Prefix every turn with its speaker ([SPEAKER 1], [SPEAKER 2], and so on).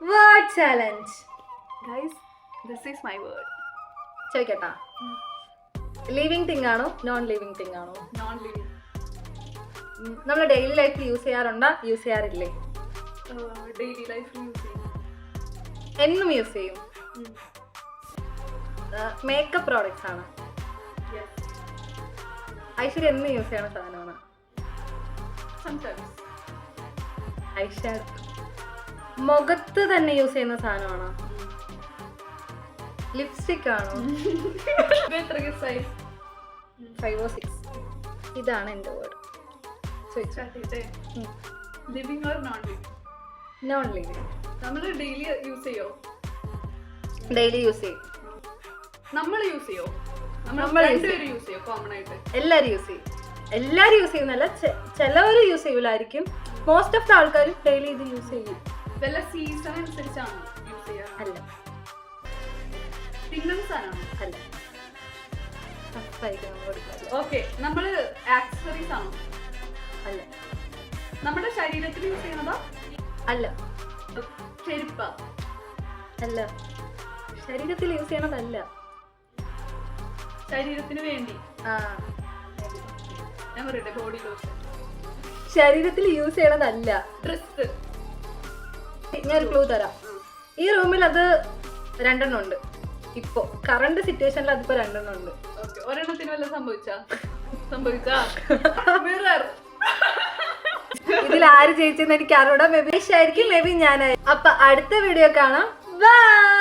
[SPEAKER 1] Word challenge.
[SPEAKER 2] Guys, this is my word.
[SPEAKER 1] ചോദിക്കട്ടാ, living thing ആണോ non living thing ആണോ?
[SPEAKER 2] Non-living.
[SPEAKER 1] നമ്മൾ daily ലൈഫിൽ യൂസ് ചെയ്യാറുണ്ടോ യൂസ് ചെയ്യാറില്ലേ?
[SPEAKER 2] Daily life use ചെയ്യും.
[SPEAKER 1] എന്നും യൂസ് ചെയ്യും. മേക്കപ്പ് പ്രോഡക്ട്സ് ആണ്.
[SPEAKER 2] Yes.
[SPEAKER 1] ഐശ്വര്യ എന്നും യൂസ് ചെയ്യണ സാധനമാണ്.
[SPEAKER 2] Sometimes.
[SPEAKER 1] ഐഷാഡോ മുഖത്ത് തന്നെ യൂസ് ചെയ്യുന്ന സാധനമാണോ? ലിപ്സ്റ്റിക് ആണോ?
[SPEAKER 2] എത്ര size?
[SPEAKER 1] 5 or 6. ഇതാണ് എൻ്റെ word.
[SPEAKER 2] Living or non-living?
[SPEAKER 1] Non living.
[SPEAKER 2] നമ്മൾ ഡെയിലി യൂസ് ചെയ്യോ?
[SPEAKER 1] ഡെയിലി യൂസ് ചെയ്യും.
[SPEAKER 2] നമ്മൾ യൂസ് ചെയ്യോ?
[SPEAKER 1] നമ്മൾ use
[SPEAKER 2] രണ്ടുപേരും യൂസ് ചെയ്യോ കോമൺ ആയിട്ട്?
[SPEAKER 1] എല്ലാവരും യൂസ് ചെയ്യും. എല്ലാവരും യൂസ് ചെയ്യുന്നല്ല, ചിലവർ യൂസ് ചെയ്യൂലായിരിക്കും. മോസ്റ്റ് ഓഫ് ദ ആൾക്കാരും ഡെയിലി ഇത് യൂസ് ചെയ്യും.
[SPEAKER 2] വല്ല സീസൺ അനുസരിച്ചാണ് യൂസ് ചെയ്യാറ്?
[SPEAKER 1] അല്ല
[SPEAKER 2] തിന്നുന്ന സാധനമാണോ?
[SPEAKER 1] അല്ല ടഫായിരിക്കും നമ്മൾ കൊടുക്കാറ്.
[SPEAKER 2] ഓക്കെ, നമ്മൾ ആക്സസറീസ് ആണോ?
[SPEAKER 1] അല്ല
[SPEAKER 2] നമ്മുടെ ശരീരത്തിൽ യൂസ് ചെയ്യുന്നതാ?
[SPEAKER 1] അല്ല
[SPEAKER 2] ചെരുപ്പ?
[SPEAKER 1] അല്ല ശരീരത്തിൽ യൂസ് ചെയ്യണതല്ല.
[SPEAKER 2] ശരീരത്തിന് വേണ്ടി
[SPEAKER 1] ആ
[SPEAKER 2] ഞാൻ പറയട്ടെ, ബോഡി ലോഷൻ?
[SPEAKER 1] ശരീരത്തിൽ യൂസ് ചെയ്യണതല്ല.
[SPEAKER 2] ഡ്രസ്?
[SPEAKER 1] ഞാനൊരു ക്ലൂ തരാം. ഈ റൂമിൽ അത് 2 ഉണ്ട്. ഇപ്പോ കറണ്ട് സിറ്റുവേഷനിൽ അതിപ്പോ 2 ഉണ്ട്.
[SPEAKER 2] ഓക്കെ, ഒരെണ്ണത്തിന് വല്ല സംഭവിച്ചാ മിറർ?
[SPEAKER 1] ഇതിൽ ആര് ജയിച്ചെന്ന് എനിക്ക് അറിയൂടാ. മേ ബി ആയിരിക്കും, മേ ബി ഞാനായിരിക്കും. അപ്പൊ അടുത്ത വീഡിയോ കാണാം. ബൈ.